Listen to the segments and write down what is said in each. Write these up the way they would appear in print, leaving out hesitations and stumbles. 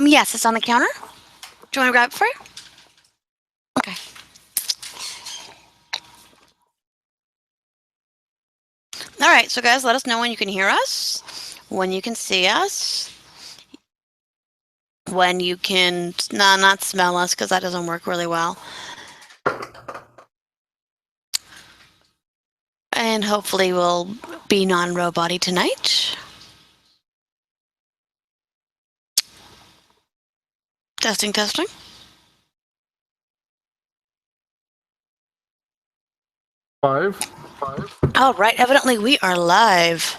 Yes, it's on the counter. Do you want to grab it for you? Okay. All right, so guys, let us know when you can hear us, when you can see us, when you can not smell us, because that doesn't work really well. And hopefully we'll be non-robot-y tonight. Testing, testing. Five. All right, evidently we are live.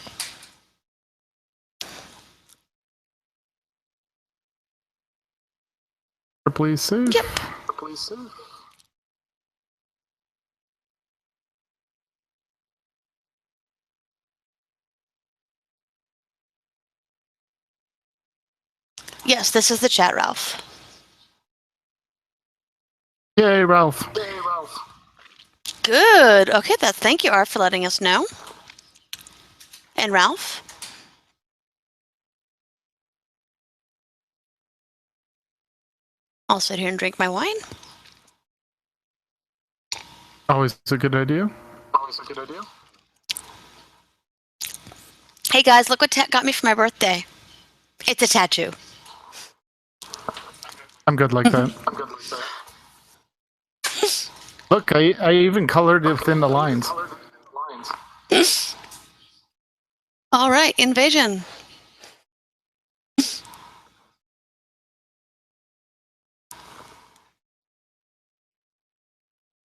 Please save. Yep. Yes, this is the chat, Ralph. Yay, Ralph. Good. Okay, thank you, Art, for letting us know. And Ralph? I'll sit here and drink my wine. Always a good idea. Hey guys, look what Tat got me for my birthday. It's a tattoo. I'm good like that. Look, I even colored it within the lines. All right, invasion.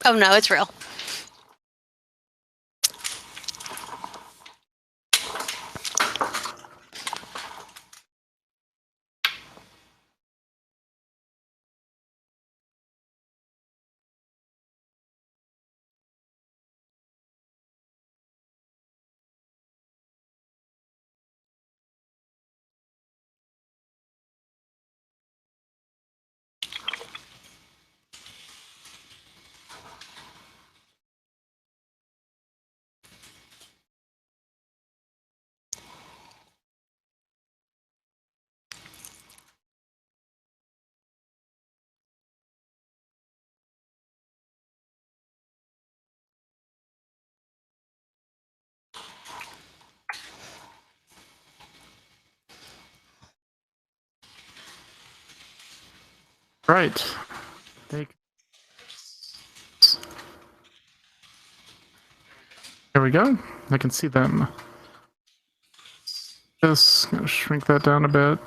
Oh no, it's real. Right. There we go. I can see them. Just gonna shrink that down a bit.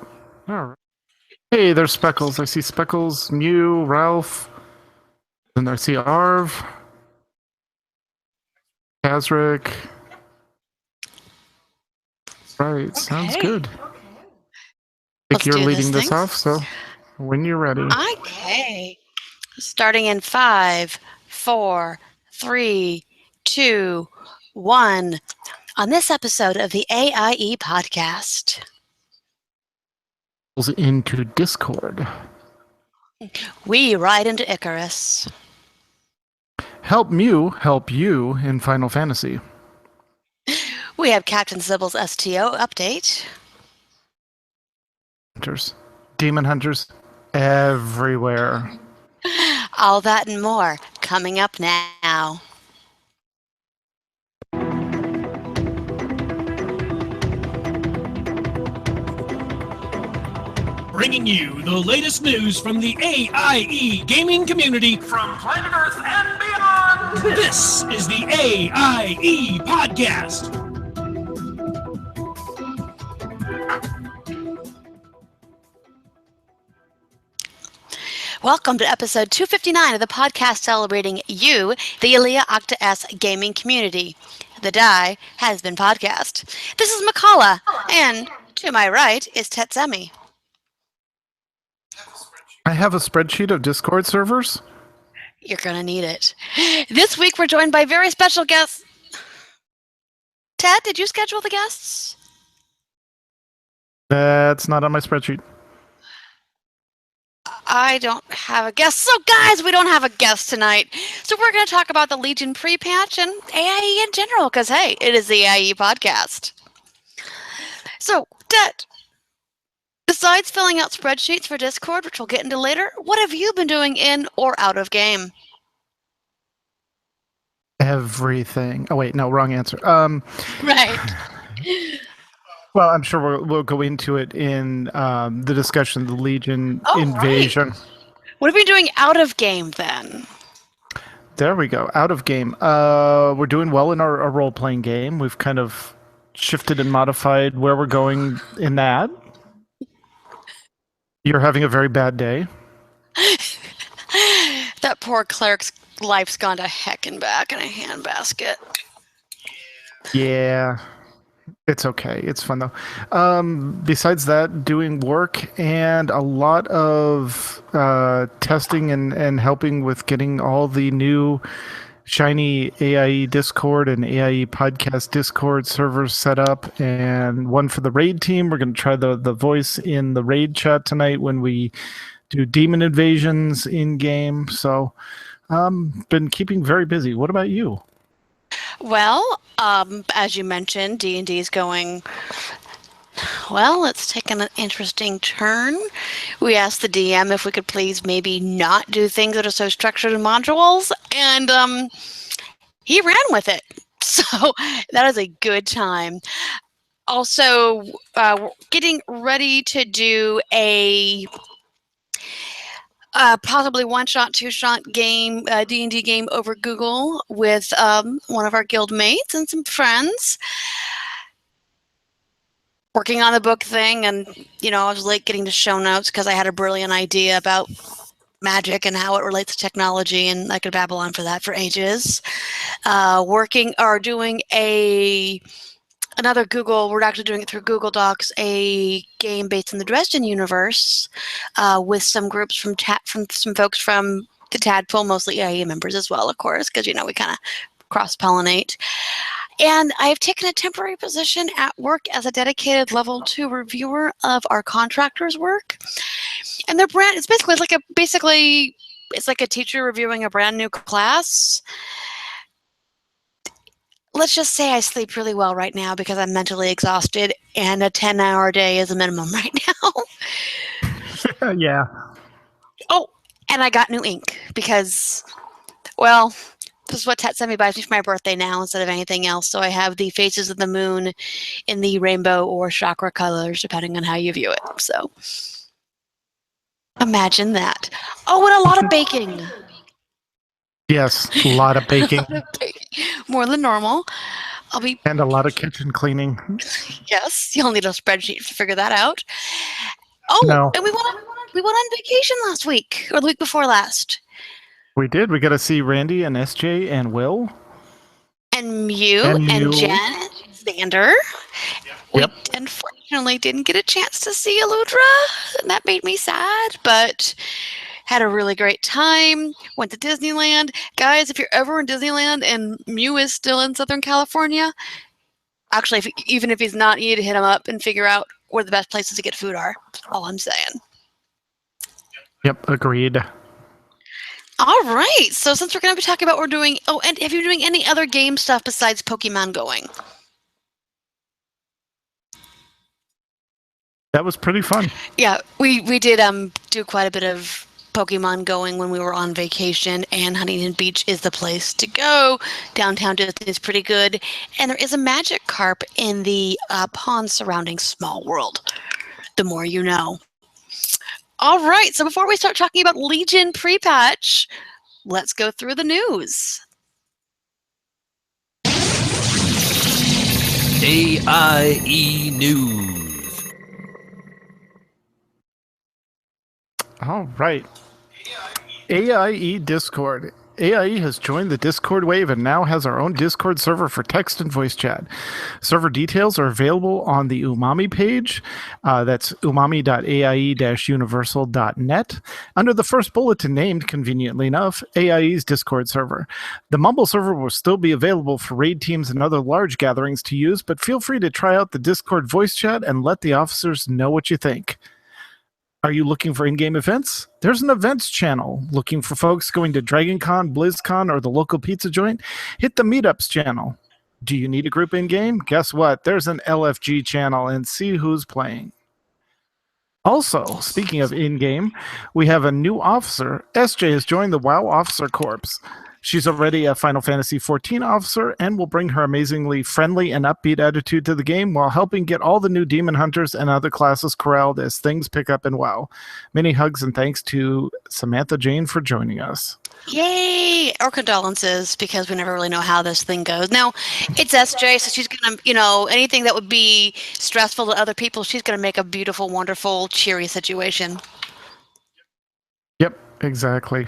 All right. Hey, there's Speckles. I see Speckles, Mew, Ralph, and I see Arv, Kazric. Right, sounds good. I think you're leading this off, so when you're ready. Okay. Starting in 5, 4, 3, 2, 1. On this episode of the AIE Podcast. Into Discord. We ride into Icarus. Help Mew help you in Final Fantasy. We have Captain Sybil's STO update. Hunters. Demon hunters everywhere. All that and more coming up now. Bringing you the latest news from the AIE gaming community from planet Earth and beyond. This is the AIE Podcast. Welcome to episode 259 of the podcast celebrating you, the Alia Octa S gaming community. The Die Has Been Podcast. This is Makala, and to my right is Tetsemi. I have a spreadsheet of Discord servers. You're going to need it. This week we're joined by very special guests. Ted, did you schedule the guests? That's not on my spreadsheet. I don't have a guest. So guys, we don't have a guest tonight. So we're going to talk about the Legion pre-patch and AIE in general, because hey, it is the AIE podcast. So, Ted, Besides filling out spreadsheets for Discord, which we'll get into later, what have you been doing in or out of game? Everything. Oh wait, no, wrong answer. Right. Well, I'm sure we'll go into it in the discussion of the Legion invasion. Right. What have you been doing out of game then? There we go. Out of game. We're doing well in our role-playing game. We've kind of shifted and modified where we're going in that. You're having a very bad day. That poor cleric's life's gone to heck and back in a handbasket. Yeah. It's okay. It's fun though. Besides that, doing work and a lot of testing and helping with getting all the new shiny AIE Discord and AIE Podcast Discord servers set up, and one for the raid team. We're going to try the voice in the raid chat tonight when we do demon invasions in game. So, been keeping very busy. What about you? Well, as you mentioned, D&D is going, well, it's taken an interesting turn. We asked the DM if we could please maybe not do things that are so structured in modules, and he ran with it. So that is a good time. Also, getting ready to do a possibly one-shot, two-shot game, D&D game over Google with one of our guild mates and some friends. Working on the book thing, and, I was late getting to show notes because I had a brilliant idea about magic and how it relates to technology, and I could babble on for that for ages. Doing another Google, we're actually doing it through Google Docs, a game based in the Dresden universe with some groups from some folks from the Tadpole, mostly AIE members as well, of course, because, we kind of cross-pollinate. And I have taken a temporary position at work as a dedicated level 2 reviewer of our contractors' work. And their brand, it's like a teacher reviewing a brand new class. Let's just say I sleep really well right now because I'm mentally exhausted, and a 10-hour day is a minimum right now. Yeah. Oh, and I got new ink because, well, this is what Tat sent me buys me for my birthday now instead of anything else. So I have the Faces of the Moon in the rainbow or chakra colors, depending on how you view it. So imagine that. Oh, and a lot of baking. Yes, a lot of baking. More than normal. And a lot of kitchen cleaning. Yes, you'll need a spreadsheet to figure that out. Oh, no. And we went on vacation last week, or the week before last. We did. We got to see Randy and SJ and Will. And Mew and Jen and Xander. Yep. We unfortunately didn't get a chance to see Eludra, and that made me sad, but had a really great time. Went to Disneyland. Guys, if you're ever in Disneyland and Mew is still in Southern California, actually, even if he's not, you need to hit him up and figure out where the best places to get food are. That's all I'm saying. Yep, agreed. All right. So since we're going to be talking about what we're doing, and have you been doing any other game stuff besides Pokemon Going? That was pretty fun. Yeah, we did do quite a bit of Pokemon Going when we were on vacation, and Huntington Beach is the place to go. Downtown Disney is pretty good, and there is a magic carp in the pond surrounding Small World. The more you know. All right, so before we start talking about Legion pre-patch, let's go through the news. AIE News. All right. AIE Discord. AIE has joined the Discord wave and now has our own Discord server for text and voice chat. Server details are available on the Umami page. That's umami.aie-universal.net. Under the first bulletin named, conveniently enough, AIE's Discord server. The Mumble server will still be available for raid teams and other large gatherings to use, but feel free to try out the Discord voice chat and let the officers know what you think. Are you looking for in-game events? There's an events channel. Looking for folks going to DragonCon, BlizzCon, or the local pizza joint? Hit the meetups channel. Do you need a group in-game? Guess what? There's an LFG channel, and see who's playing. Also, speaking of in-game, we have a new officer. SJ has joined the WoW Officer Corps. She's already a Final Fantasy XIV officer and will bring her amazingly friendly and upbeat attitude to the game while helping get all the new demon hunters and other classes corralled as things pick up in WoW. Many hugs and thanks to Samantha Jane for joining us. Yay! Our condolences, because we never really know how this thing goes. Now, it's SJ, so she's going to, anything that would be stressful to other people, she's going to make a beautiful, wonderful, cheery situation. Yep, exactly.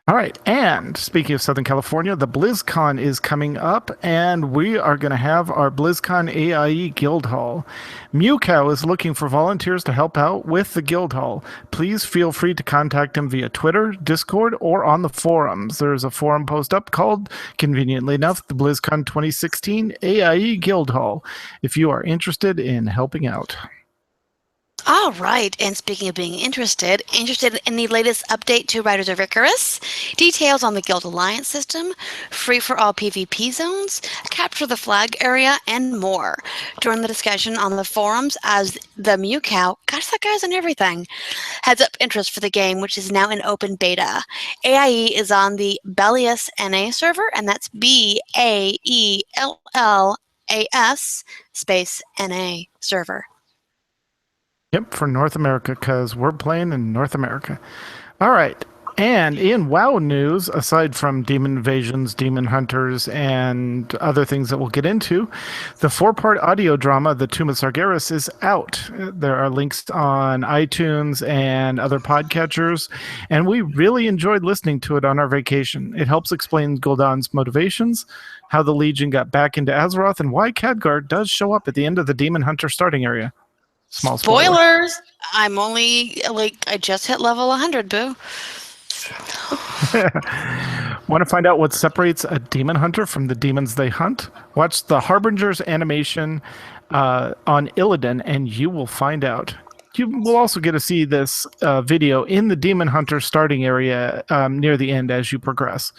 All right, and speaking of Southern California, the BlizzCon is coming up, and we are going to have our BlizzCon AIE Guild Hall. Mewcow is looking for volunteers to help out with the Guild Hall. Please feel free to contact him via Twitter, Discord, or on the forums. There's a forum post up called, conveniently enough, the BlizzCon 2016 AIE Guild Hall, if you are interested in helping out. All right, and speaking of being interested in the latest update to Riders of Icarus, details on the Guild Alliance system, free-for-all PvP zones, capture the flag area, and more. Join the discussion on the forums as the Mewcow, gosh, that guy's on everything, heads up interest for the game, which is now in open beta. AIE is on the Bellius NA server, and that's BAELLAS space NA server. Yep, for North America, because we're playing in North America. All right. And in WoW news, aside from demon invasions, demon hunters, and other things that we'll get into, the 4-part audio drama, The Tomb of Sargeras, is out. There are links on iTunes and other podcatchers, and we really enjoyed listening to it on our vacation. It helps explain Gul'dan's motivations, how the Legion got back into Azeroth, and why Khadgar does show up at the end of the demon hunter starting area. Small Spoilers! I'm only, I just hit level 100, boo. Want to find out what separates a demon hunter from the demons they hunt? Watch the Harbinger's animation on Illidan, and you will find out. You will also get to see this video in the demon hunter starting area near the end as you progress.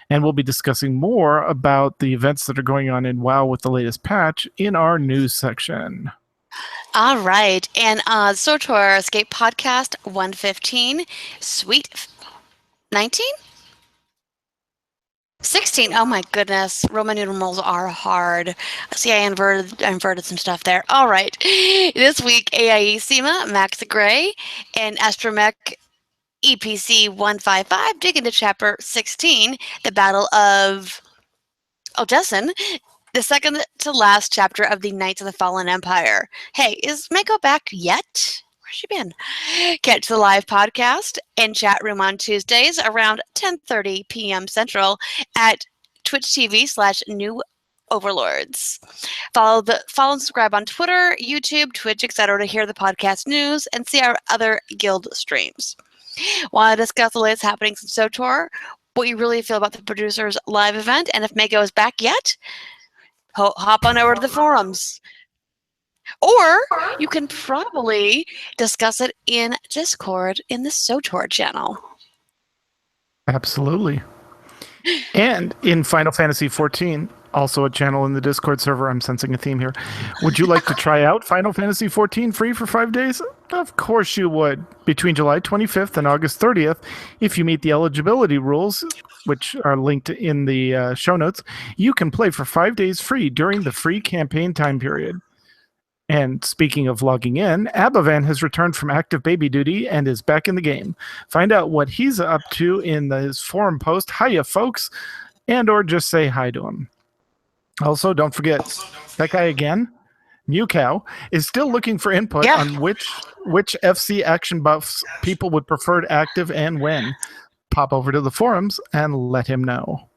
And we'll be discussing more about the events that are going on in WoW with the latest patch in our news section. All right, and so to our Escape Podcast 115, Sweet 19? 16. Oh my goodness, Roman numerals are hard. See, I inverted some stuff there. All right, this week AIE SEMA, Max Gray, and Astromech EPC 155 dig into Chapter 16, the Battle of Odessen, the second to last chapter of the Knights of the Fallen Empire. Hey, is Mako back yet? Where's she been? Catch the live podcast and chat room on Tuesdays around 10:30 p.m. Central at Twitch TV/New Overlords. Follow and subscribe on Twitter, YouTube, Twitch, etc. to hear the podcast news and see our other guild streams. Want to discuss the latest happenings in SOTOR, what you really feel about the producers' live event, and if Mako is back yet? Hop on over to the forums. Or you can probably discuss it in Discord in the SOTOR channel. Absolutely. And in Final Fantasy XIV, also a channel in the Discord server, I'm sensing a theme here. Would you like to try out Final Fantasy XIV free for 5 days? Of course you would. Between July 25th and August 30th, if you meet the eligibility rules, which are linked in the show notes, you can play for 5 days free during the free campaign time period. And speaking of logging in, Abavan has returned from active baby duty and is back in the game. Find out what he's up to in his forum post, Hiya folks, and or just say hi to him. Also, don't forget, that guy again, Mewcow, is still looking for input on which FC action buffs people would prefer to active and when. Pop over to the forums and let him know.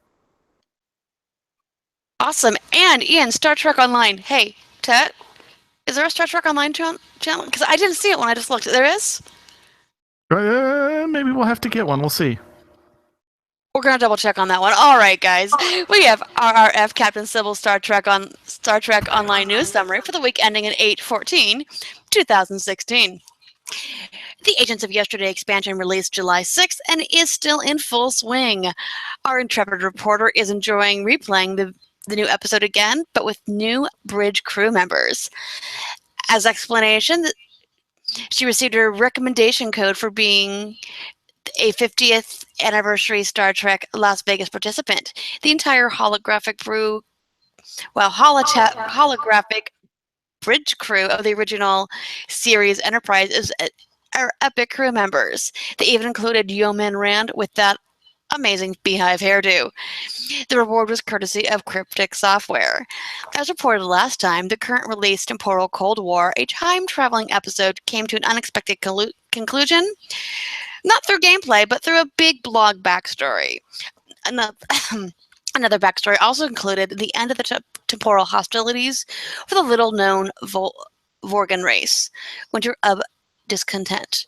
Awesome. And Ian, Star Trek Online. Hey, Tet, is there a Star Trek Online channel? Because I didn't see it when I just looked. There is? Maybe we'll have to get one. We'll see. We're going to double check on that one. All right, guys. We have RRF Captain Sybil Star Trek Online News Summary for the week ending in 8/14/2016. The Agents of Yesterday expansion released July 6th and is still in full swing. Our intrepid reporter is enjoying replaying the new episode again, but with new bridge crew members. As explanation, She received a recommendation code for being a 50th anniversary Star Trek Las Vegas participant. The entire holographic bridge crew of the original series Enterprise are epic crew members. They even included Yeoman Rand with that amazing beehive hairdo. The reward was courtesy of Cryptic Software. As reported last time, the current release Temporal Cold War, a time-traveling episode, came to an unexpected conclusion, not through gameplay, but through a big blog backstory. Another backstory also included the end of the temporal hostilities for the little-known Vorgan race, Winter of Discontent.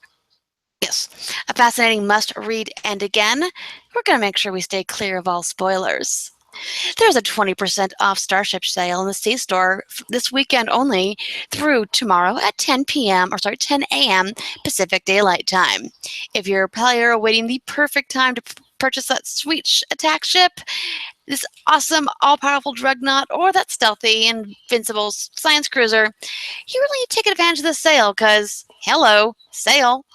Yes, a fascinating must-read, and again, we're going to make sure we stay clear of all spoilers. There's a 20% off Starship sale in the C-Store this weekend only through tomorrow at 10 a.m. Pacific Daylight Time. If you're a player awaiting the perfect time to purchase that sweet attack ship, this awesome all-powerful dreadnought, or that stealthy invincible science cruiser, you really need to take advantage of the sale because, hello, sale.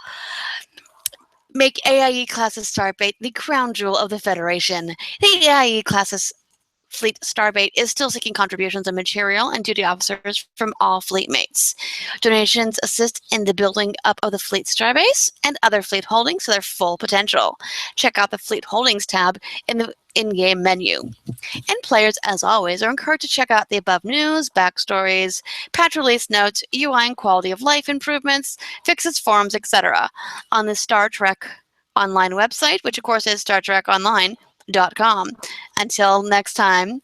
Make AIE Classes Starbait the crown jewel of the Federation. The AIE Classes Fleet Starbait is still seeking contributions of material and duty officers from all fleet mates. Donations assist in the building up of the Fleet Starbase and other fleet holdings to their full potential. Check out the Fleet Holdings tab in the in-game menu. And players, as always, are encouraged to check out the above news, backstories, patch release notes, UI and quality of life improvements, fixes, forums, etc. on the Star Trek Online website, which of course is StarTrekOnline.com. Until next time,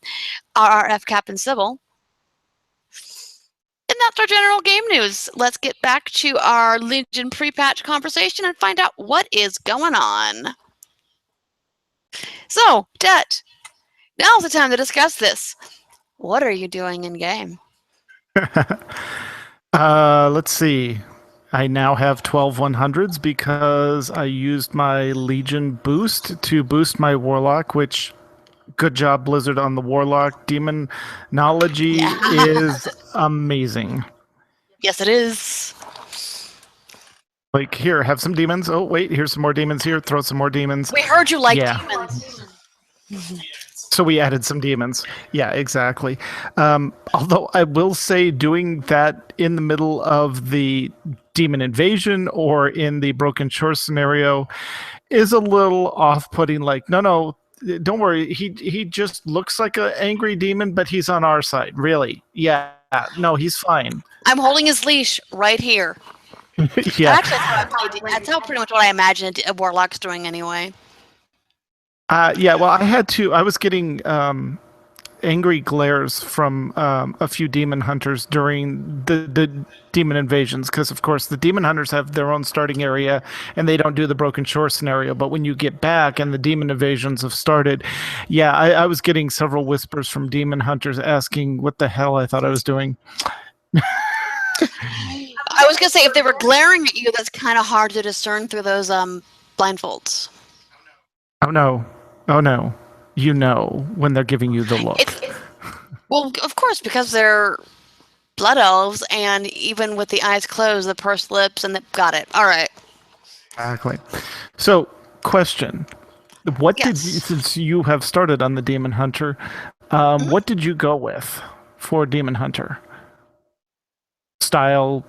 RRF Captain Sybil. And that's our general game news. Let's get back to our Legion pre-patch conversation and find out what is going on. So, Det, now's the time to discuss this. What are you doing in game? Let's see. I now have 12 100s because I used my Legion boost to boost my Warlock, which, good job, Blizzard, on the Warlock. Demonology is amazing. Yes, it is. Like, here, have some demons. Oh, wait, here's some more demons here. Throw some more demons. We heard you like demons. So we added some demons. Yeah, exactly. Although I will say doing that in the middle of the demon invasion or in the Broken Shore scenario is a little off-putting. Like, no, don't worry. He just looks like an angry demon, but he's on our side. Really? Yeah. No, he's fine. I'm holding his leash right here. Yeah. Actually, that's how pretty much what I imagined a Warlock's doing anyway. Yeah, well, I was getting angry glares from a few demon hunters during the demon invasions, because, of course, the demon hunters have their own starting area, and they don't do the Broken Shore scenario. But when you get back and the demon invasions have started, yeah, I was getting several whispers from demon hunters asking what the hell I thought I was doing. I was going to say, if they were glaring at you, that's kind of hard to discern through those blindfolds. Oh, no. You know when they're giving you the look. Well, of course, because they're blood elves, and even with the eyes closed, the pursed lips, and got it. All right. Exactly. So, question. What did you, since you have started on the Demon Hunter, what did you go with for Demon Hunter? Style,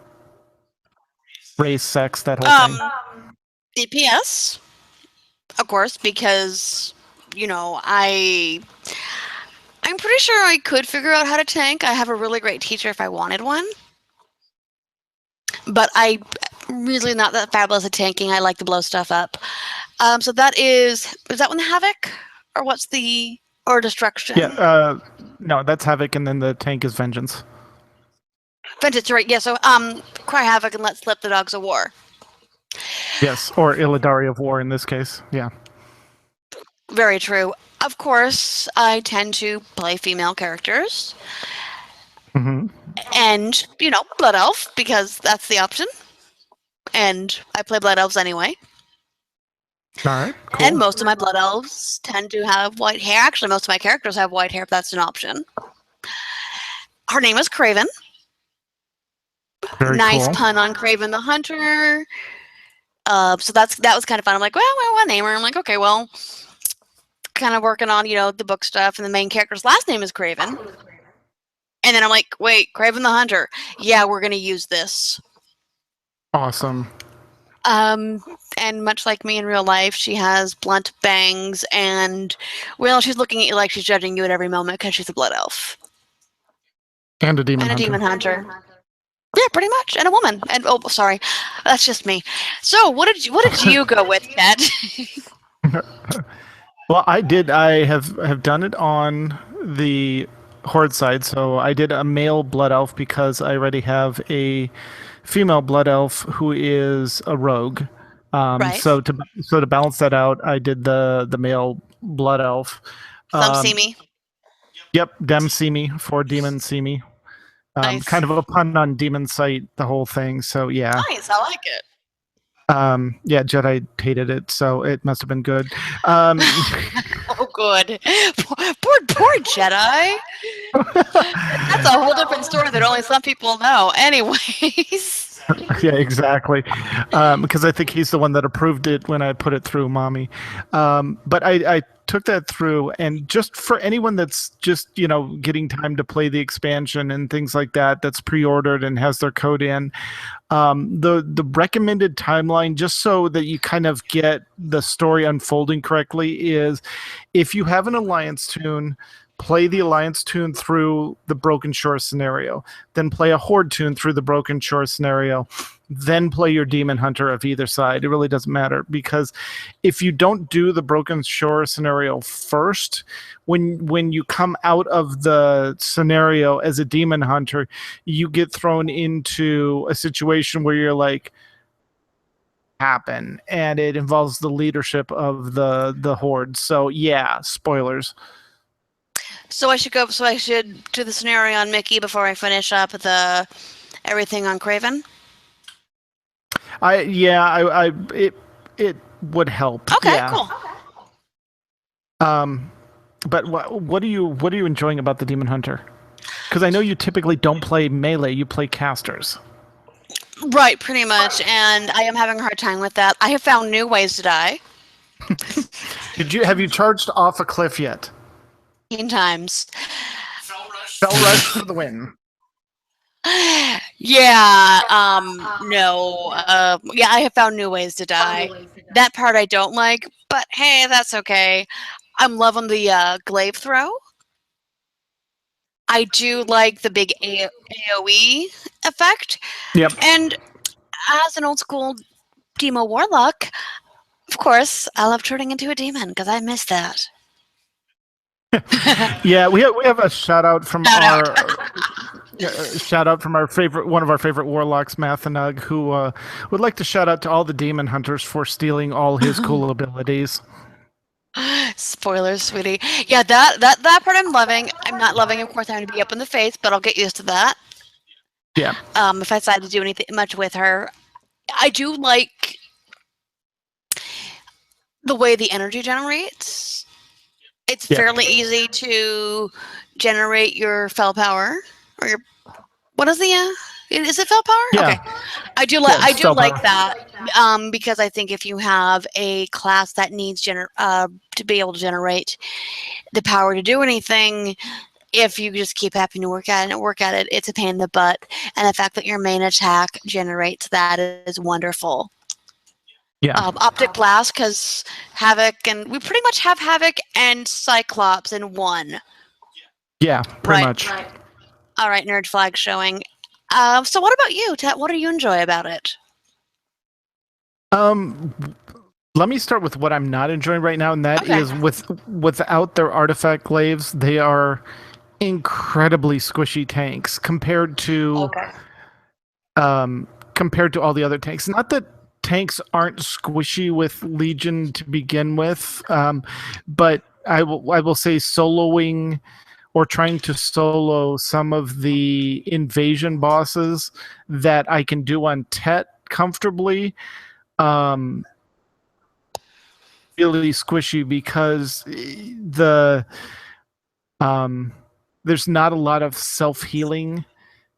race, sex, that whole thing? DPS, of course, because, I'm pretty sure I could figure out how to tank. I have a really great teacher if I wanted one. But I'm really not that fabulous at tanking. I like to blow stuff up. So that is that one Havoc? Or Destruction? Yeah, no, that's Havoc, and then the tank is Vengeance. Vengeance, right. Yeah, so cry Havoc and let slip the Dogs of War. Yes, or Illidari of War in this case, yeah. Very true. Of course, I tend to play female characters. Mm-hmm. And, Blood Elf, because that's the option. And I play Blood Elves anyway. All right, cool. And most of my Blood Elves tend to have white hair. Actually, most of my characters have white hair, if that's an option. Her name is Craven. Very Nice cool. pun on Craven the Hunter. So that was kind of fun. I'm like, well, what name her? I'm like, okay, well, kind of working on the book stuff, and the main character's last name is Craven. And then I'm like, wait, Craven the Hunter. Yeah, we're gonna use this. Awesome. And much like me in real life, she has blunt bangs, and well, she's looking at you like she's judging you at every moment because she's a blood elf And a demon and a hunter. demon hunter. Yeah, pretty much, and a woman. And oh, sorry, that's just me. So, what did you go with, Ted? Well, I have done it on the horde side. So I did a male blood elf because I already have a female blood elf who is a rogue. Right. So to balance that out, I did the male blood elf. Some see me. Yep, dem see me for demon see me. Nice. Kind of a pun on demon sight, the whole thing. So yeah. Nice, I like it. Yeah, Jedi hated it, so it must have been good. Oh, good. Poor Jedi. That's a whole different story that only some people know. Anyways. Yeah, exactly. Because I think he's the one that approved it when I put it through Mommy. But I took that through, and just for anyone that's just getting time to play the expansion and things like that, that's pre-ordered and has their code in. The recommended timeline, just so that you kind of get the story unfolding correctly, is if you have an Alliance tune, play the Alliance tune through the Broken Shore scenario, then play a Horde tune through the Broken Shore scenario, then play your Demon Hunter of either side. It really doesn't matter, because if you don't do the Broken Shore scenario first, when you come out of the scenario as a Demon Hunter, you get thrown into a situation where you're like, happen, and it involves the leadership of the Horde. So yeah, spoilers. So I should do the scenario on Mickey before I finish up the everything on Craven? It would help. Okay, yeah. cool. But what are you enjoying about the Demon Hunter? Because I know you typically don't play melee, you play casters. Right, pretty much, and I am having a hard time with that. I have found new ways to die. Have you charged off a cliff yet? 15 times. Fell rush for the win. Yeah, no. Yeah, I have found new ways to die. That part I don't like, but hey, that's okay. I'm loving the glaive throw. I do like the big AoE effect. Yep. And as an old school Demo Warlock, of course, I love turning into a demon because I miss that. Yeah, we have a shout out from one of our favorite warlocks, Mathanug, who would like to shout out to all the demon hunters for stealing all his cool abilities. Spoilers, sweetie. Yeah, that part I'm loving. I'm not loving, of course, having to be up in the face, but I'll get used to that. Yeah. If I decide to do anything much with her, I do like the way the energy generates. It's fairly easy to generate your fel power, or your what is the is it fel power? Yeah. Okay, I do like that because I think if you have a class that needs to be able to generate the power to do anything, if you just keep having to work at it, it's a pain in the butt. And the fact that your main attack generates that is wonderful. Yeah. Optic Blast, because Havoc, and we pretty much have Havoc and Cyclops in one. Yeah, pretty much. Right. All right, nerd flag showing. So what about you, Ted? What do you enjoy about it? Let me start with what I'm not enjoying right now, and that is without their artifact glaives, they are incredibly squishy tanks compared to all the other tanks. Not that tanks aren't squishy with Legion to begin with, but I will say soloing or trying to solo some of the invasion bosses that I can do on Tet comfortably, really squishy, because there's not a lot of self-healing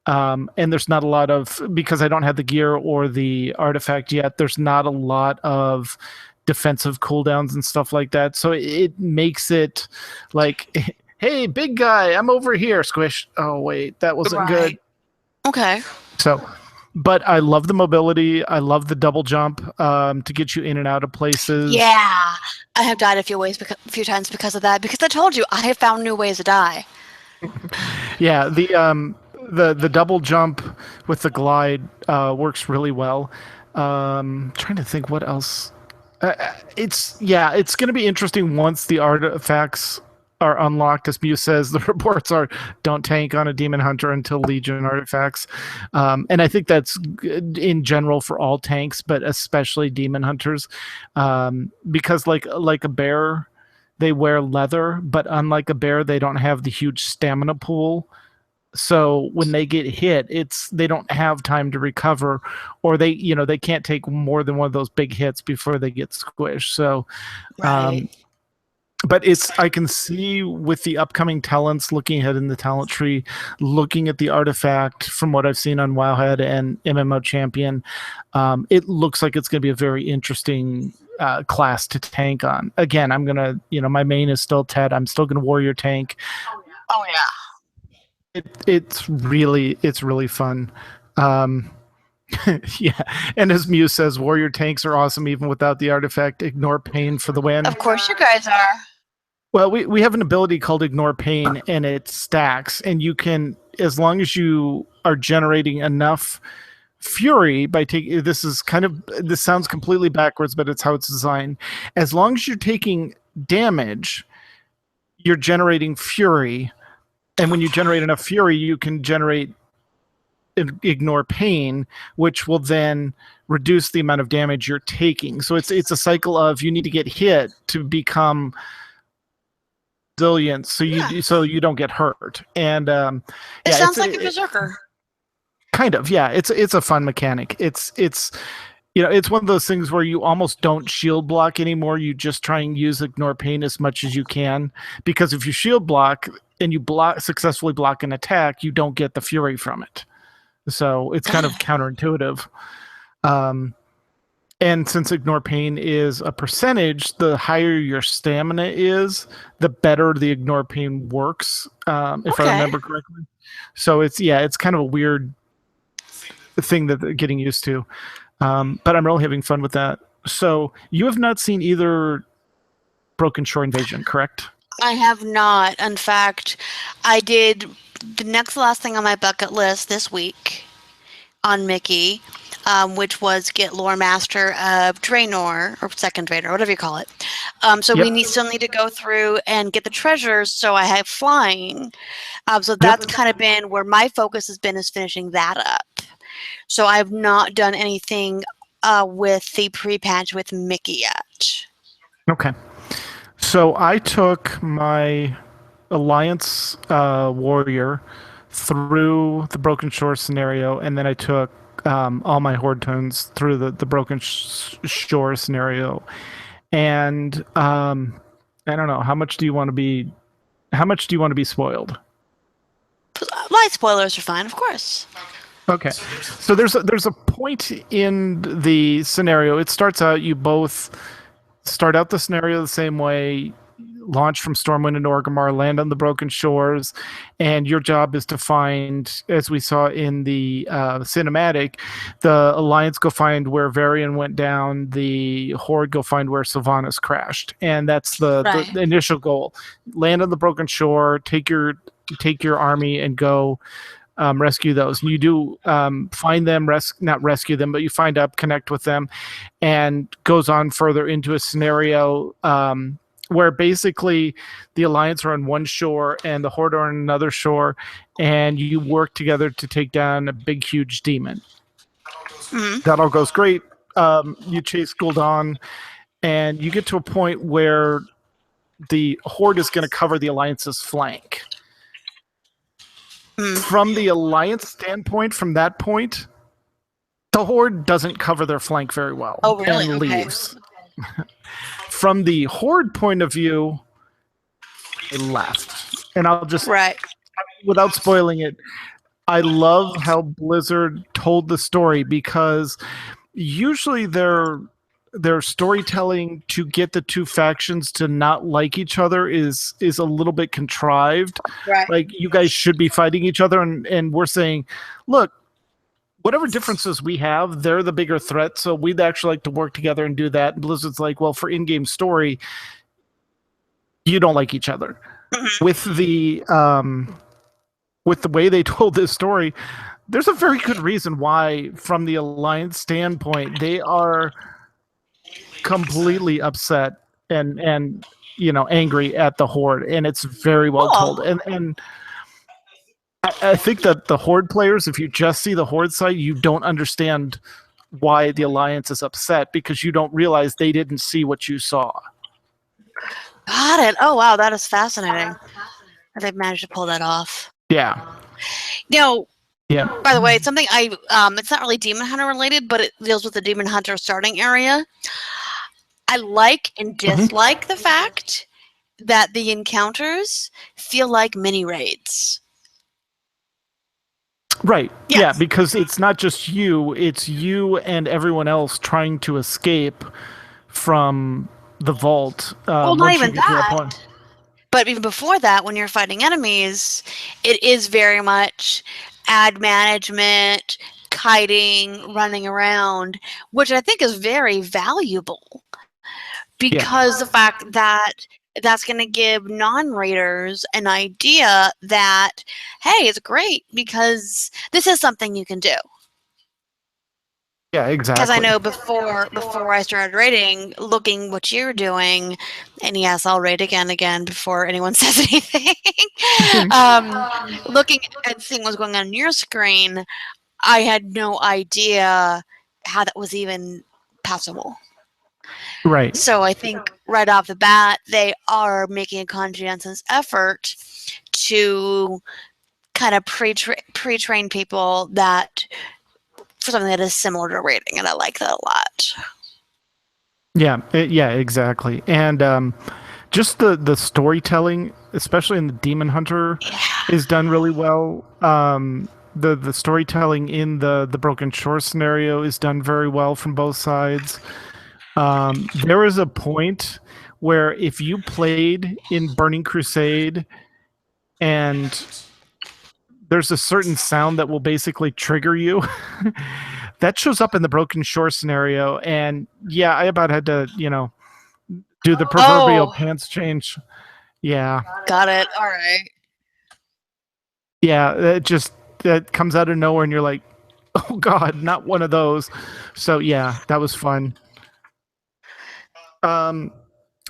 And there's not a lot of, because I don't have the gear or the artifact yet, there's not a lot of defensive cooldowns and stuff like that. So it makes it like, hey, big guy, I'm over here, squish. Oh, wait, that wasn't good. Okay. So, but I love the mobility. I love the double jump to get you in and out of places. Yeah. I have died a few times because of that. Because I told you, I have found new ways to die. Yeah, the double jump with the glide works really well. Trying to think what else. It's going to be interesting once the artifacts are unlocked. As Mew says, the reports are don't tank on a demon hunter until Legion artifacts, and I think that's in general for all tanks, but especially demon hunters, because like a bear, they wear leather, but unlike a bear, they don't have the huge stamina pool. So when they get hit, they don't have time to recover, or they can't take more than one of those big hits before they get squished. So, Right. But I can see with the upcoming talents, looking ahead in the talent tree, looking at the artifact from what I've seen on Wowhead and MMO Champion, it looks like it's going to be a very interesting class to tank on. Again, I'm gonna, my main is still Ted. I'm still gonna warrior tank. Oh, yeah. It's really fun. Yeah, and as Mew says, warrior tanks are awesome even without the artifact. Ignore pain for the win. Of course you guys are. Well, we have an ability called Ignore Pain, and it stacks, and you can, as long as you are generating enough fury by taking, this sounds completely backwards, but it's how it's designed. As long as you're taking damage, you're generating fury, and when you generate enough fury, you can generate Ignore Pain, which will then reduce the amount of damage you're taking. So it's a cycle of you need to get hit to become resilient, so you don't get hurt. And it sounds like a berserker. Kind of, yeah. It's a fun mechanic. It's it's one of those things where you almost don't shield block anymore. You just try and use Ignore Pain as much as you can, because if you shield block and you successfully block an attack, you don't get the fury from it. So it's kind of counterintuitive. And since Ignore Pain is a percentage, the higher your stamina is, the better the Ignore Pain works, if I remember correctly. So it's kind of a weird thing that they're getting used to. But I'm really having fun with that. So you have not seen either Broken Shore Invasion, correct? I have not. In fact, I did the next last thing on my bucket list this week on Mickey, which was get Lore Master of Draenor, or Second Draenor, whatever you call it. So we still need to go through and get the treasures, so I have flying. So that's kind of been where my focus has been, is finishing that up. So I've not done anything with the pre-patch with Mickey yet. Okay. So I took my Alliance warrior through the Broken Shore scenario, and then I took all my Horde tones through the Broken Shore scenario. And I don't know, how much do you want to be spoiled? Light spoilers are fine, of course. Okay. So there's a point in the scenario. It starts out, you both start out the scenario the same way, launch from Stormwind and Orgrimmar, land on the Broken Shores, and your job is to find, as we saw in the cinematic, the Alliance go find where Varian went down, the Horde go find where Sylvanas crashed, and that's the initial goal. Land on the Broken Shore, take your army, and go rescue those. And you do find them, not rescue them, but you find up, connect with them, and goes on further into a scenario where basically the Alliance are on one shore and the Horde are on another shore, and you work together to take down a big, huge demon. Mm-hmm. That all goes great. You chase Gul'dan, and you get to a point where the Horde is going to cover the Alliance's flank. From the Alliance standpoint, from that point, the Horde doesn't cover their flank very well. Oh, really? And leaves. From the Horde point of view, they left. And I'll just, without spoiling it, I love how Blizzard told the story, because usually their storytelling to get the two factions to not like each other is a little bit contrived. Right. Like, you guys should be fighting each other, and we're saying, look, whatever differences we have, they're the bigger threat, so we'd actually like to work together and do that. And Blizzard's like, well, for in-game story, you don't like each other. With the way they told this story, there's a very good reason why, from the Alliance standpoint, they are completely upset and angry at the Horde, and it's very well told. And I think that the Horde players, if you just see the Horde side, you don't understand why the Alliance is upset, because you don't realize they didn't see what you saw. Got it. Oh, wow. That is fascinating. They've managed to pull that off. Yeah. Yeah. By the way, it's something it's not really Demon Hunter related, but it deals with the Demon Hunter starting area. I like and dislike the fact that the encounters feel like mini raids. Right. Yes. Yeah, because it's not just you, it's you and everyone else trying to escape from the vault. Well, not even that. But even before that, when you're fighting enemies, it is very much ad management, kiting, running around, which I think is very valuable, because the fact that that's going to give non-raiders an idea that, hey, it's great because this is something you can do. Yeah, exactly. Because I know before I started raiding, looking what you're doing, and yes, I'll raid again before anyone says anything. Looking and seeing what's going on your screen, I had no idea how that was even possible. Right. So I think right off the bat, they are making a conscientious effort to kind of pre-train people that for something that is similar to raiding, and I like that a lot. Yeah, exactly. And just the storytelling, especially in the Demon Hunter, is done really well. The storytelling in the Broken Shore scenario is done very well from both sides. There was a point where if you played in Burning Crusade and there's a certain sound that will basically trigger you, that shows up in the Broken Shore scenario. And I about had to, do the proverbial pants change. Yeah. Got it. All right. Yeah, that comes out of nowhere and you're like, oh God, not one of those. So yeah, that was fun.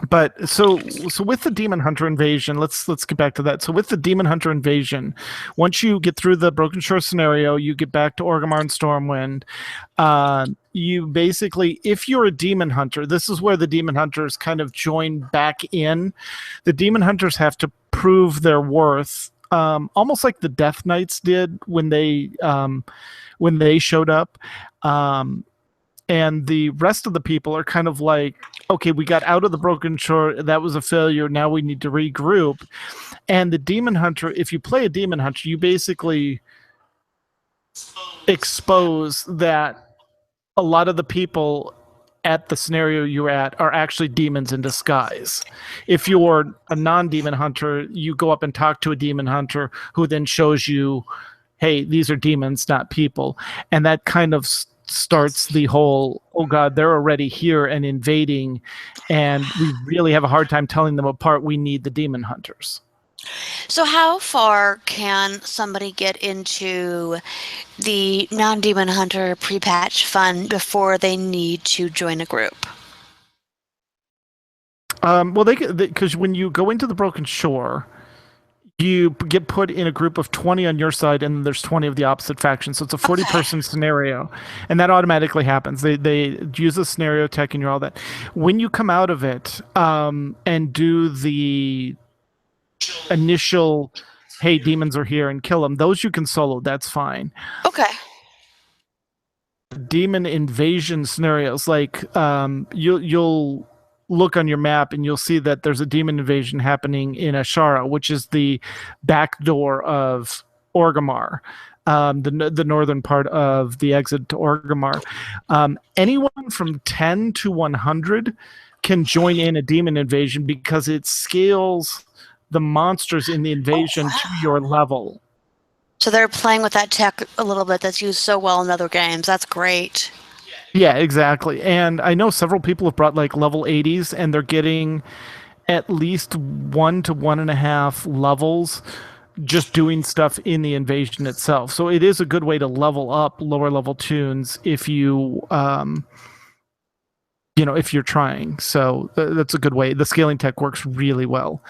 But so with the Demon Hunter invasion, let's get back to that. So with the Demon Hunter invasion, once you get through the Broken Shore scenario, you get back to Orgrimmar and Stormwind. You basically, if you're a Demon Hunter, this is where the Demon Hunters kind of join back in. The Demon Hunters have to prove their worth, almost like the Death Knights did when they showed up. And the rest of the people are kind of like, okay, we got out of the Broken Shore. That was a failure. Now we need to regroup. And the Demon Hunter, if you play a Demon Hunter, you basically expose that a lot of the people at the scenario you're at are actually demons in disguise. If you're a non-Demon Hunter, you go up and talk to a Demon Hunter who then shows you, hey, these are demons, not people. And that kind of starts the whole, oh God, they're already here and invading, and we really have a hard time telling them apart. We need the Demon Hunters. So how far can somebody get into the non-Demon Hunter pre-patch fun before they need to join a group? Well, because when you go into the Broken Shore, you get put in a group of 20 on your side, and there's 20 of the opposite faction. So it's a 40-person scenario, and that automatically happens. They use a scenario tech and you're all that. When you come out of it and do the initial, hey, demons are here, and kill them, those you can solo. That's fine. Okay. Demon invasion scenarios, like you'll look on your map and you'll see that there's a demon invasion happening in Ashara, which is the back door of Orgrimmar, the northern part of the exit to Orgrimmar. Anyone from 10 to 100 can join in a demon invasion because it scales the monsters in the invasion to your level. So they're playing with that tech a little bit that's used so well in other games. That's great. Yeah, exactly. And I know several people have brought like level 80s, and they're getting at least 1 to 1.5 levels just doing stuff in the invasion itself. So it is a good way to level up lower level tunes if you if you're trying. So that's a good way. The scaling tech works really well.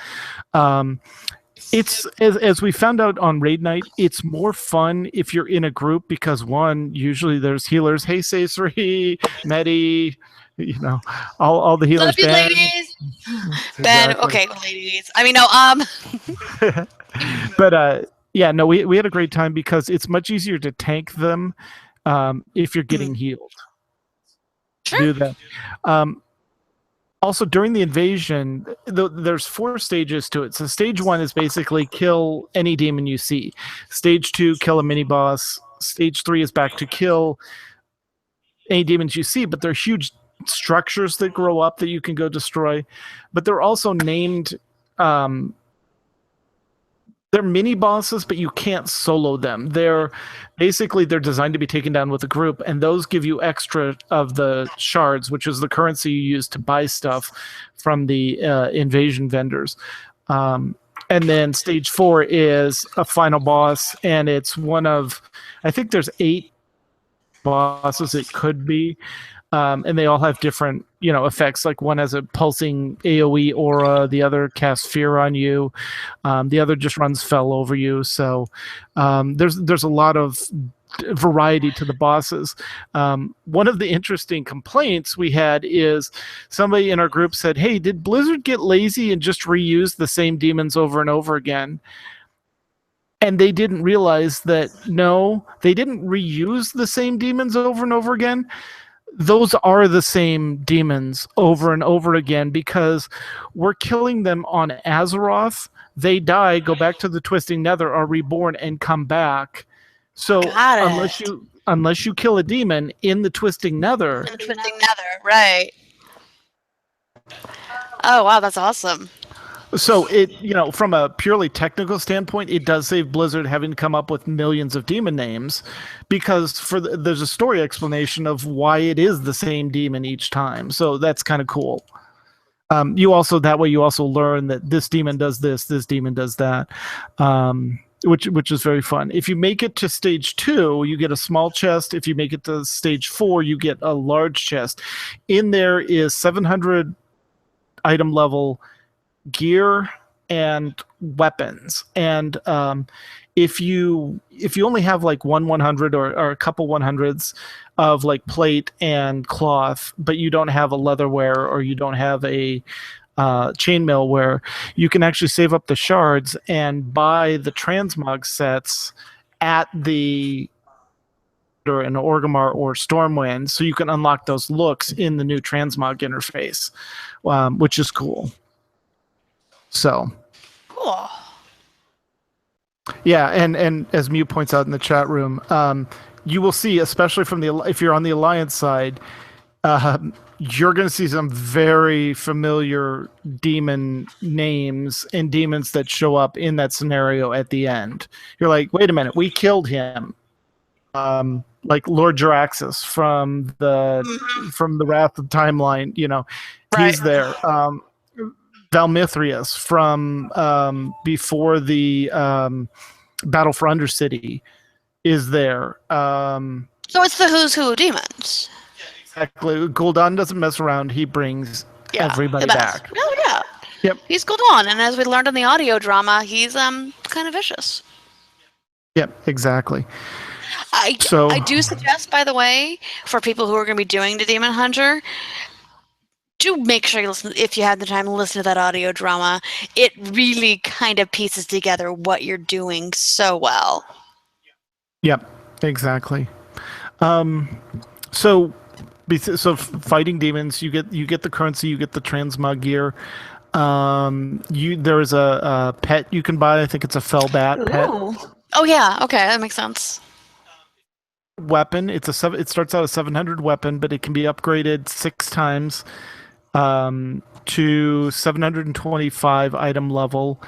It's as we found out on raid night, it's more fun if you're in a group because one, usually there's healers. Hey, Sasori, Medi, all the healers. Love you, Ben. ladies. Exactly. Ben, okay, ladies. I mean, no, But yeah, no, we had a great time because it's much easier to tank them if you're getting healed. Sure. Do that. Also, during the invasion, there's 4 stages to it. So stage 1 is basically kill any demon you see. Stage 2, kill a mini boss. Stage 3 is back to kill any demons you see, but they're huge structures that grow up that you can go destroy. But they're also named... they're mini bosses, but you can't solo them. They're designed to be taken down with a group, and those give you extra of the shards, which is the currency you use to buy stuff from the invasion vendors. And then stage 4 is a final boss, and it's one of, I think there's 8 bosses it could be. And they all have different, effects. Like one has a pulsing AoE aura, the other casts fear on you, the other just runs fell over you. So there's a lot of variety to the bosses. One of the interesting complaints we had is somebody in our group said, "Hey, did Blizzard get lazy and just reuse the same demons over and over again?" And they didn't realize that no, they didn't reuse the same demons over and over again. Those are the same demons over and over again because we're killing them on Azeroth. They die, go back to the Twisting Nether, are reborn, and come back. So unless you kill a demon in the Twisting Nether, right? Oh wow, that's awesome. So it, from a purely technical standpoint, it does save Blizzard having to come up with millions of demon names, because there's a story explanation of why it is the same demon each time. So that's kind of cool. You also learn that this demon does this demon does that, which is very fun. If you make it to stage 2, you get a small chest. If you make it to stage 4, you get a large chest. In there is 700 item level gear and weapons, and if you only have like 100 or a couple 100s of like plate and cloth, but you don't have a leatherware or you don't have a chainmail ware, you can actually save up the shards and buy the transmog sets at the or in Orgrimmar or Stormwind, so you can unlock those looks in the new transmog interface, which is cool. So cool. Yeah, and as Mew points out in the chat room, you will see, especially if you're on the Alliance side, you're going to see some very familiar demon names and demons that show up in that scenario at the end. You're like, wait a minute, we killed him. Like Lord Jaraxxus from the Wrath of Timeline, he's there. Valmithrius from before the Battle for Undercity is there. So it's the who's who of demons. Exactly. Gul'dan doesn't mess around. He brings everybody back. Oh yeah. Yep. He's Gul'dan, and as we learned in the audio drama, he's kind of vicious. Yep. Exactly. I do suggest, by the way, for people who are going to be doing the Demon Hunter, do make sure you listen, if you had the time to listen to that audio drama. It really kind of pieces together what you're doing so well. Yep, exactly. So fighting demons, you get the currency, you get the transmog gear. There is a pet you can buy. I think it's a Fellbat pet. Oh yeah, okay, that makes sense. Weapon. It starts out a 700 weapon, but it can be upgraded 6 times to 725 item level.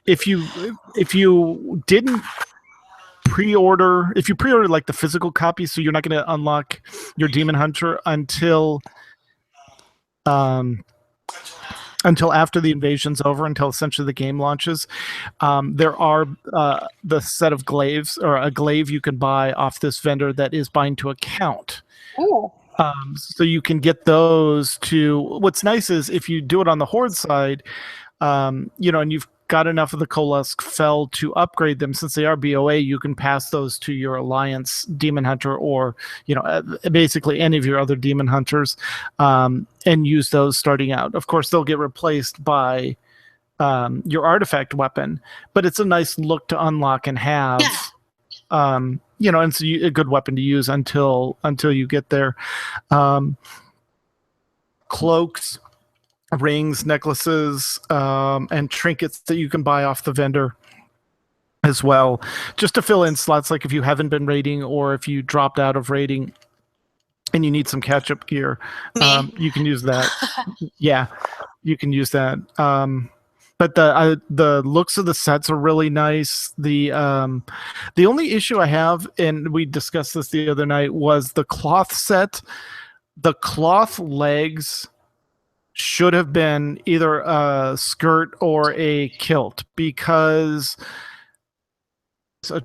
If you didn't pre-order, if you pre-order like the physical copy, so you're not going to unlock your Demon Hunter until after the invasion's over, until essentially the game launches. There are the set of glaives, or a glaive you can buy off this vendor that is bind to account. Oh. So you can get those to. What's nice is if you do it on the Horde side, and you've got enough of the Kolosk Fel to upgrade them, since they are BOA, you can pass those to your Alliance Demon Hunter, or basically any of your other Demon Hunters, and use those starting out. Of course, they'll get replaced by your artifact weapon, but it's a nice look to unlock and have. Yeah. And so a good weapon to use until you get there. Cloaks, rings, necklaces, and trinkets that you can buy off the vendor as well, just to fill in slots, like if you haven't been raiding or if you dropped out of raiding and you need some catch-up gear. You can use that. Yeah, you can use that. But the looks of the sets are really nice. The only issue I have, and we discussed this the other night, was the cloth set. The cloth legs should have been either a skirt or a kilt, because it's a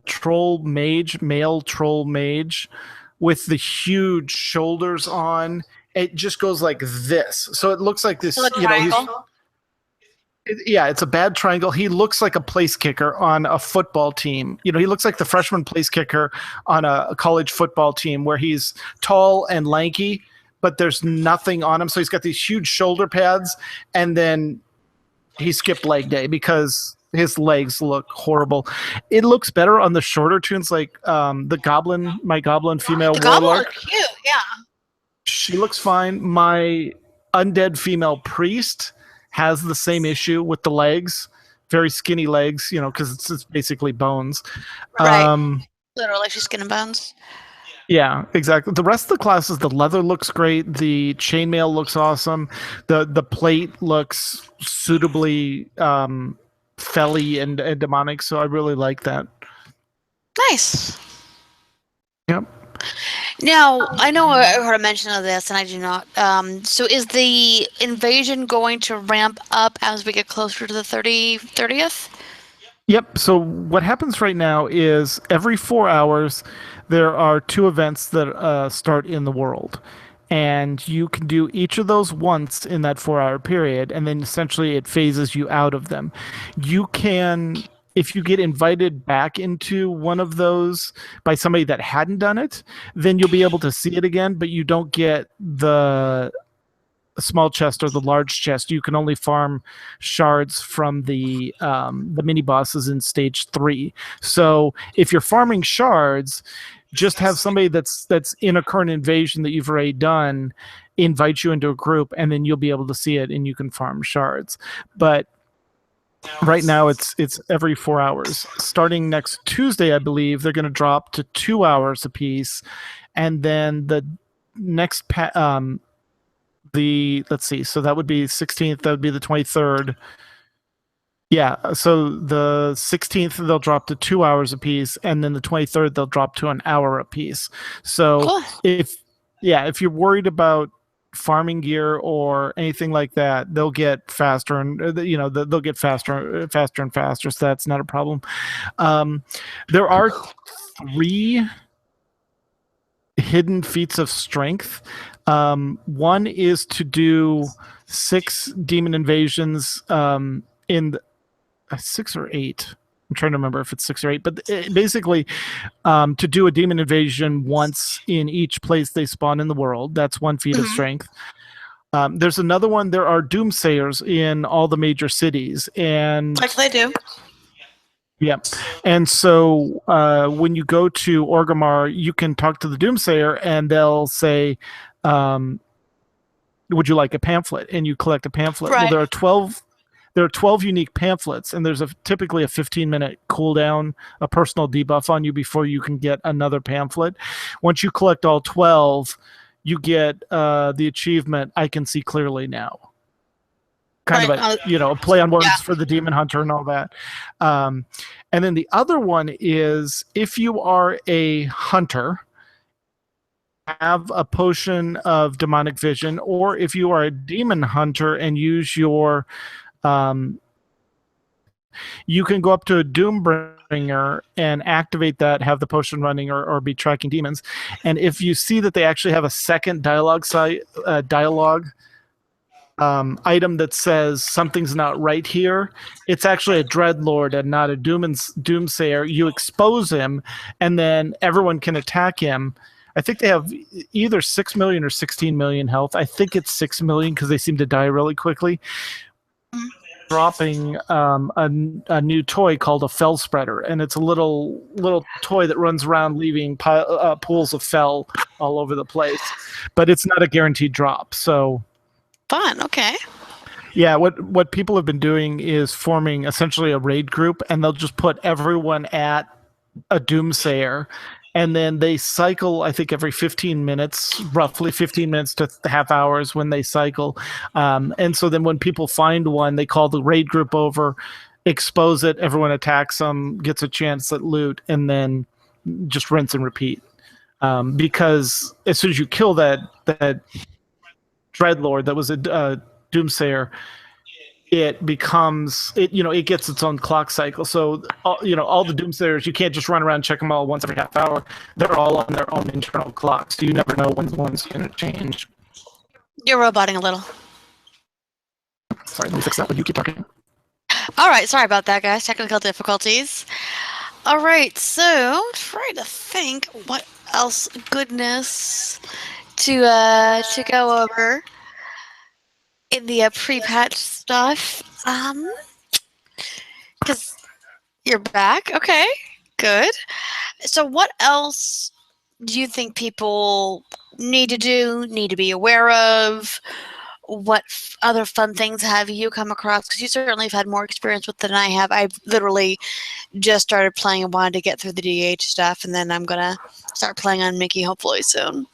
male troll mage with the huge shoulders on. It just goes like this. So it looks like this, it's a bad triangle. He looks like a place kicker on a football team. He looks like the freshman place kicker on a college football team, where he's tall and lanky, but there's nothing on him. So he's got these huge shoulder pads, and then he skipped leg day because his legs look horrible. It looks better on the shorter tunes, like the goblin, my goblin female warlock. Goblin are cute, yeah. She looks fine. My undead female priest has the same issue with the legs, very skinny legs, because it's basically bones. Right. Literally, she's skin and bones. Yeah, exactly. The rest of the classes, the leather looks great. The chainmail looks awesome. The plate looks suitably felly and demonic, so I really like that. Nice. Yep. Now, I know I heard a mention of this, and I do not. So is the invasion going to ramp up as we get closer to the 30th? Yep. So what happens right now is every 4 hours, there are 2 events that start in the world. And you can do each of those once in that 4-hour period, and then essentially it phases you out of them. You can, if you get invited back into one of those by somebody that hadn't done it, then you'll be able to see it again, but you don't get the small chest or the large chest. You can only farm shards from the mini bosses in stage 3. So if you're farming shards, just have somebody that's in a current invasion that you've already done invite you into a group, and then you'll be able to see it and you can farm shards. But right now it's every 4 hours. Starting next Tuesday, I believe, they're going to drop to 2 hours apiece, and then the next let's see, so that would be 16th, that would be the 23rd. Yeah, so the 16th they'll drop to 2 hours apiece, and then the 23rd they'll drop to an hour apiece. So cool. if you're worried about farming gear or anything like that, they'll get faster, and they'll get faster and faster. So that's not a problem. There are 3 hidden feats of strength. One is to do 6 demon invasions in 6 or 8. I'm trying to remember if it's 6 or 8, but basically to do a demon invasion once in each place they spawn in the world. That's 1 feat of strength. There's another one. There are doomsayers in all the major cities, and like they do. Yeah. And so when you go to Orgrimmar, you can talk to the doomsayer, and they'll say, would you like a pamphlet? And you collect a pamphlet. Right. Well, there are 12 unique pamphlets, and there's typically a 15-minute cooldown, a personal debuff on you before you can get another pamphlet. Once you collect all 12, you get the achievement, I Can See Clearly Now. Kind of a play on words for the Demon Hunter and all that. And then the other one is, if you are a hunter, have a potion of demonic vision, or if you are a demon hunter and use your you can go up to a Doombringer and activate that, have the potion running, or be tracking demons. And if you see that they actually have a second dialogue item that says something's not right here, it's actually a Dreadlord and not a Doomsayer. You expose him, and then everyone can attack him. I think they have either 6 million or 16 million health. I think it's 6 million because they seem to die really quickly. Dropping a new toy called a Fell Spreader, and it's a little toy that runs around leaving pools of fell all over the place. But it's not a guaranteed drop, so... Fun, okay. Yeah, what people have been doing is forming essentially a raid group, and they'll just put everyone at a Doomsayer, and then they cycle, I think, every 15 minutes, roughly 15 minutes to half hours when they cycle. And so then when people find one, they call the raid group over, expose it, everyone attacks them, gets a chance at loot, and then just rinse and repeat. Because as soon as you kill that Dreadlord that was a Doomsayer, it becomes it gets its own clock cycle. So all the Doomsayers, you can't just run around and check them all once every half hour. They're all on their own internal clocks, so you never know when one's going to change. You're roboting a little. Sorry, let me fix that when you keep talking. All right, sorry about that, guys. Technical difficulties. All right, so I'm trying to think what else goodness to go over in the pre-patch stuff. Because you're back. Okay, good. So what else do you think people need to do, need to be aware of? What other fun things have you come across? Because you certainly have had more experience with than I have. I've literally just started playing and wanted to get through the DH stuff, and then I'm going to start playing on Mickey hopefully soon.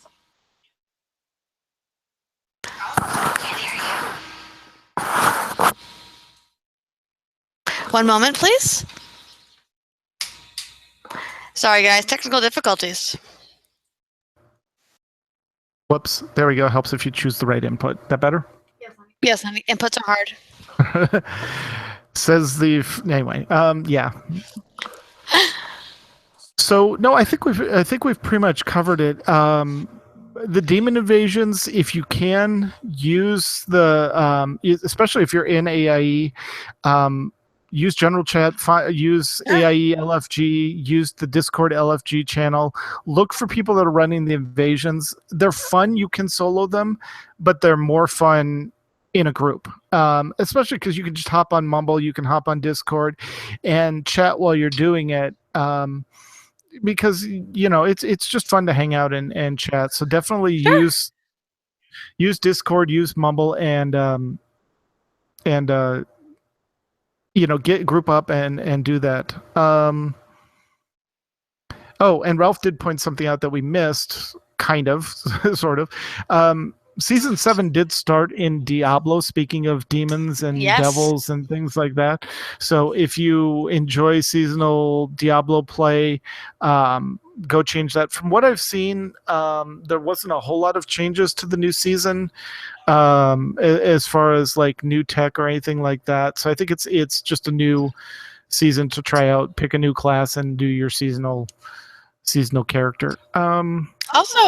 One moment, please. Sorry, guys. Technical difficulties. Whoops. There we go. Helps if you choose the right input. That better? Yes, honey. Inputs are hard. Says the... Anyway. Yeah. So, no, I think we've pretty much covered it. The demon invasions, if you can, use the... especially if you're in AIE... use general chat, use AIE LFG, use the Discord LFG channel. Look for people that are running the invasions. They're fun. You can solo them, but they're more fun in a group, especially because you can just hop on Mumble, you can hop on Discord and chat while you're doing it. Because, it's just fun to hang out and chat. So definitely use Discord, use Mumble, and get group up and do that. And Ralph did point something out that we missed, kind of, sort of. Season 7 did start in Diablo, speaking of demons and devils and things like that. So if you enjoy seasonal Diablo play, go change that. From what I've seen, there wasn't a whole lot of changes to the new season as far as like new tech or anything like that. So I think it's just a new season to try out, pick a new class and do your seasonal character. Also,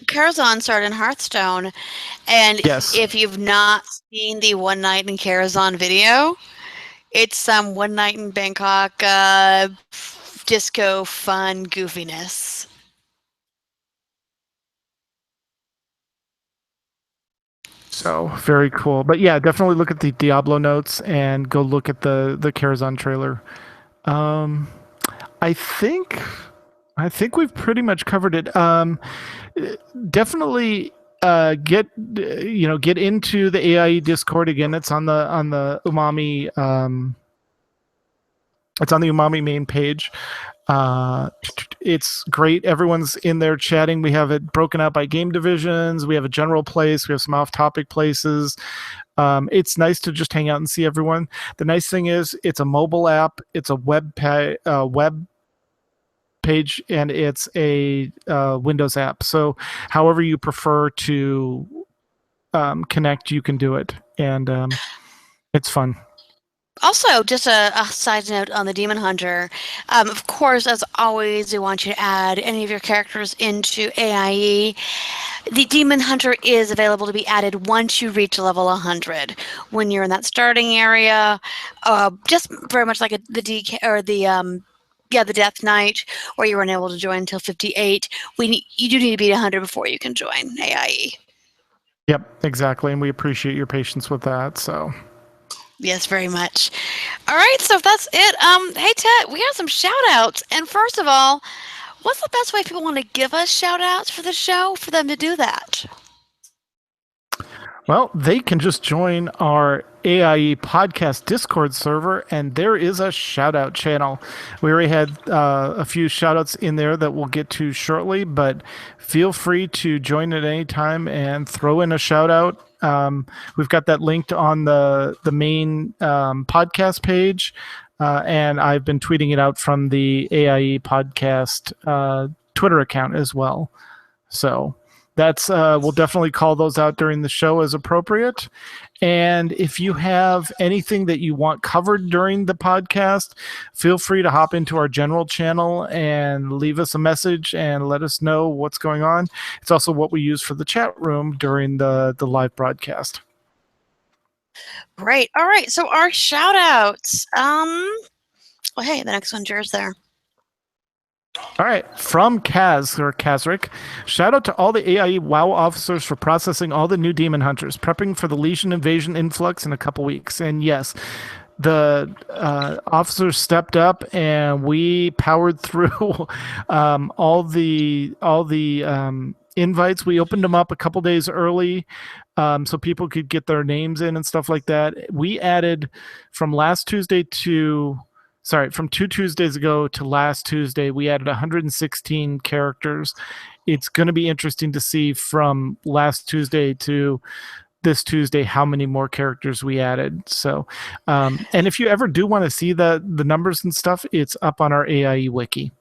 Karazhan started in Hearthstone, and if you've not seen the One Night in Karazhan video, it's some One Night in Bangkok disco fun goofiness. So very cool. But yeah, definitely look at the Diablo notes and go look at the Karazhan trailer. I think we've pretty much covered it. Definitely, get into the AIE Discord again. It's on the Umami. It's on the Umami main page. It's great. Everyone's in there chatting. We have it broken out by game divisions. We have a general place. We have some off-topic places. It's nice to just hang out and see everyone. The nice thing is it's a mobile app. It's a web page, and it's a Windows app. So however you prefer to connect, you can do it. And it's fun. Also, just a side note on the Demon Hunter. Of course, as always, we want you to add any of your characters into AIE. The Demon Hunter is available to be added once you reach level 100. When you're in that starting area, just very much like the DK or the Death Knight, where you weren't able to join until 58. You do need to beat 100 before you can join AIE. Yep, exactly, and we appreciate your patience with that. So. Yes, very much. All right, so if that's it, hey Ted, we have some shout outs. And first of all, what's the best way people want to give us shout outs for the show for them to do that? Well, they can just join our AIE Podcast Discord server, and there is a shout-out channel. We already had a few shout-outs in there that we'll get to shortly, but feel free to join at any time and throw in a shout-out. We've got that linked on the main podcast page, and I've been tweeting it out from the AIE Podcast Twitter account as well. So that's we'll definitely call those out during the show as appropriate. And if you have anything that you want covered during the podcast, feel free to hop into our general channel and leave us a message and let us know what's going on. It's also what we use for the chat room during the live broadcast. Great. All right. So our shout outs. Well, hey, the next one's yours there. All right, from Kaz or Kazric, shout out to all the AIE WoW officers for processing all the new demon hunters, prepping for the Legion invasion influx in a couple weeks. And yes, the officers stepped up, and we powered through all the invites. We opened them up a couple days early, so people could get their names in and stuff like that. We added from 2 Tuesdays ago to last Tuesday, we added 116 characters. It's going to be interesting to see from last Tuesday to this Tuesday how many more characters we added. So, and if you ever do want to see the numbers and stuff, it's up on our AIE wiki.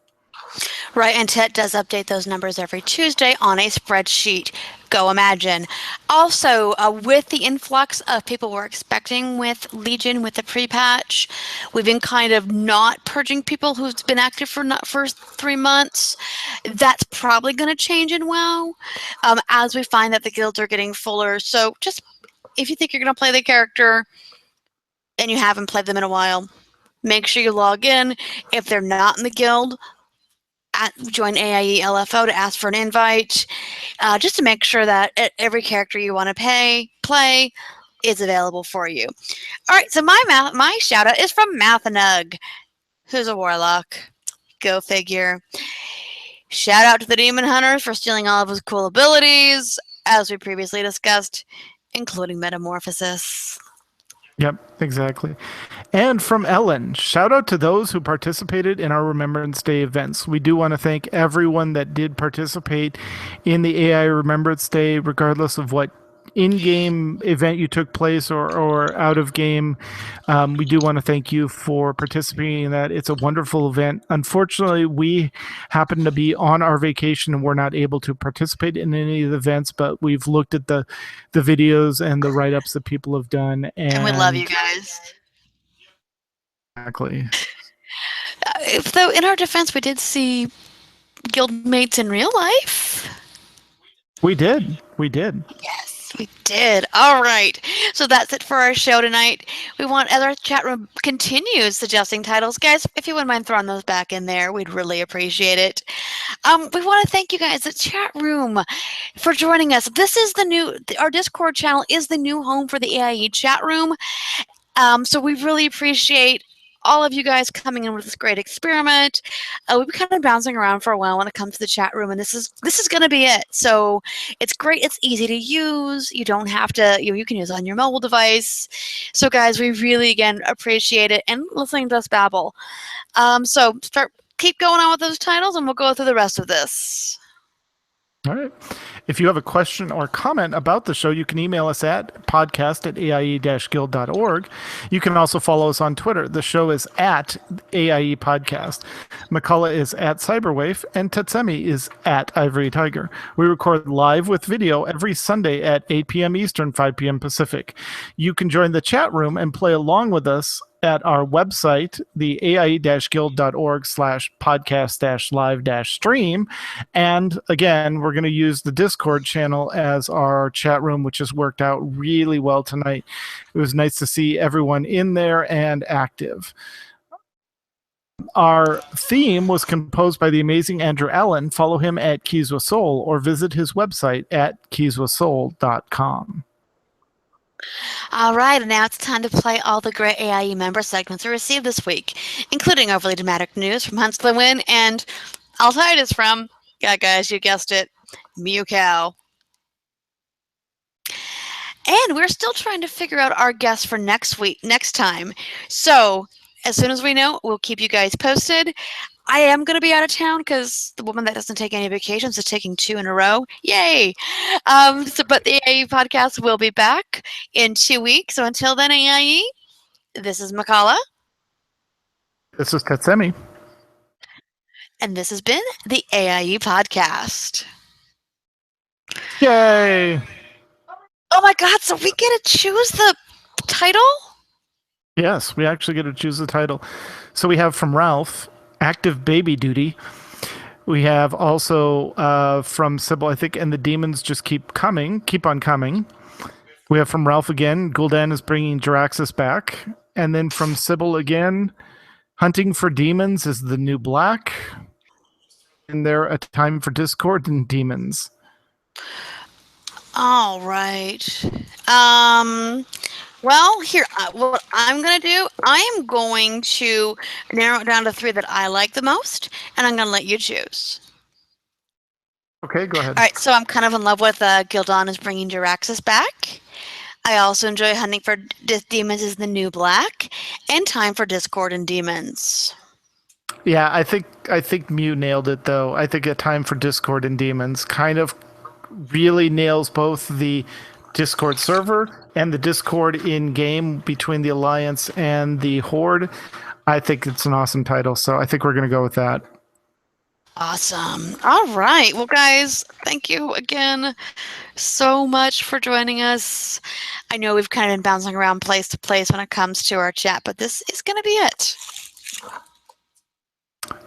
Right, and Tet does update those numbers every Tuesday on a spreadsheet. Go imagine. Also, with the influx of people we're expecting with Legion, with the pre-patch, we've been kind of not purging people who've been active for 3 months. That's probably going to change in WoW as we find that the guilds are getting fuller. So just if you think you're going to play the character and you haven't played them in a while, make sure you log in. If they're not in the guild, join AIE LFO to ask for an invite, just to make sure that every character you want to play is available for you. All right, so my shout out is from Mathanug, who's a warlock. Go figure. Shout out to the Demon Hunters for stealing all of his cool abilities, as we previously discussed, including Metamorphosis. Yep, exactly. And from Ellen, shout out to those who participated in our Remembrance Day events. We do want to thank everyone that did participate in the AI Remembrance Day, regardless of what in-game event you took place or out of game. We do want to thank you for participating in that. It's a wonderful event. Unfortunately, we happen to be on our vacation and we're not able to participate in any of the events, but we've looked at the videos and the write-ups that people have done. And we love you guys. Exactly. Though in our defense, we did see guildmates in real life. We did. Yes, we did. All right. So that's it for our show tonight. We want, as our chat room continues suggesting titles, guys, if you wouldn't mind throwing those back in there, we'd really appreciate it. We want to thank you guys, the chat room, for joining us. This is our Discord channel is the new home for the AIE chat room. So we really appreciate all of you guys coming in with this great experiment. We've been kind of bouncing around for a while when it comes to the chat room, and this is going to be it. So it's great. It's easy to use. You don't have to. You can use it on your mobile device. So guys, we really again appreciate it and listening to us babble. So keep going on with those titles, and we'll go through the rest of this. All right. If you have a question or comment about the show, you can email us at podcast@aie-guild.org. You can also follow us on Twitter. The show is at AIE Podcast. McCullough is at Cyberwave, and Tetsemi is at Ivory Tiger. We record live with video every Sunday at 8 p.m. Eastern, 5 p.m. Pacific. You can join the chat room and play along with us at our website, the aie-guild.org/podcast-live-stream. And again, we're going to use the Discord channel as our chat room, which has worked out really well tonight. It was nice to see everyone in there and active. Our theme was composed by the amazing Andrew Allen. Follow him at Keys with Soul or visit his website at keyswithsoul.com. All right, and now it's time to play all the great AIE member segments we received this week, including overly dramatic news from Hunts the Win and Altitis from, yeah, guys, you guessed it, Mew Cow. And we're still trying to figure out our guests for next time. So as soon as we know, we'll keep you guys posted. I am going to be out of town because the woman that doesn't take any vacations is taking 2 in a row. Yay! But the AIE podcast will be back in 2 weeks. So until then, AIE, this is McCullough. This is Tetsemi. And this has been the AIE podcast. Yay! Oh my God, so we get to choose the title? Yes, we actually get to choose the title. So we have from Ralph, Active Baby Duty. We have also from Sybil, I think, and the demons just keep on coming. We have from Ralph again, Gul'dan is bringing Jiraxis back. And then from Sybil again, Hunting for Demons is the new black. And there a time for Discord and Demons. All right. Well, here, what I'm going to do, I am going to narrow it down to 3 that I like the most, and I'm going to let you choose. Okay, go ahead. All right, so I'm kind of in love with Gul'dan is bringing Jiraxis back. I also enjoy Hunting for Demons is the new black, and Time for Discord and Demons. Yeah, I think Mew nailed it, though. I think a Time for Discord and Demons kind of really nails both the Discord server and the Discord in-game between the Alliance and the Horde. I think it's an awesome title, so I think we're going to go with that. Awesome. All right. Well, guys, thank you again so much for joining us. I know we've kind of been bouncing around place to place when it comes to our chat, but this is going to be it.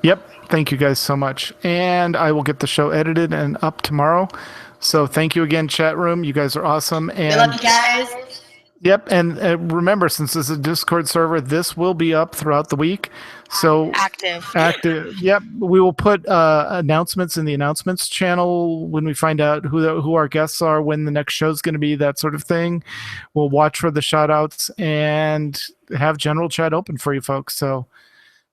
Yep. Thank you guys so much. And I will get the show edited and up tomorrow. So thank you again, chat room. You guys are awesome. And we love you guys. Yep. And remember, since this is a Discord server, this will be up throughout the week. So active. Yep. We will put announcements in the announcements channel when we find out who our guests are, when the next show is going to be, that sort of thing. We'll watch for the shout outs and have general chat open for you folks. So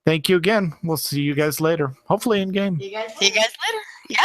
thank you again. We'll see you guys later. Hopefully in game. See you guys later. Yeah.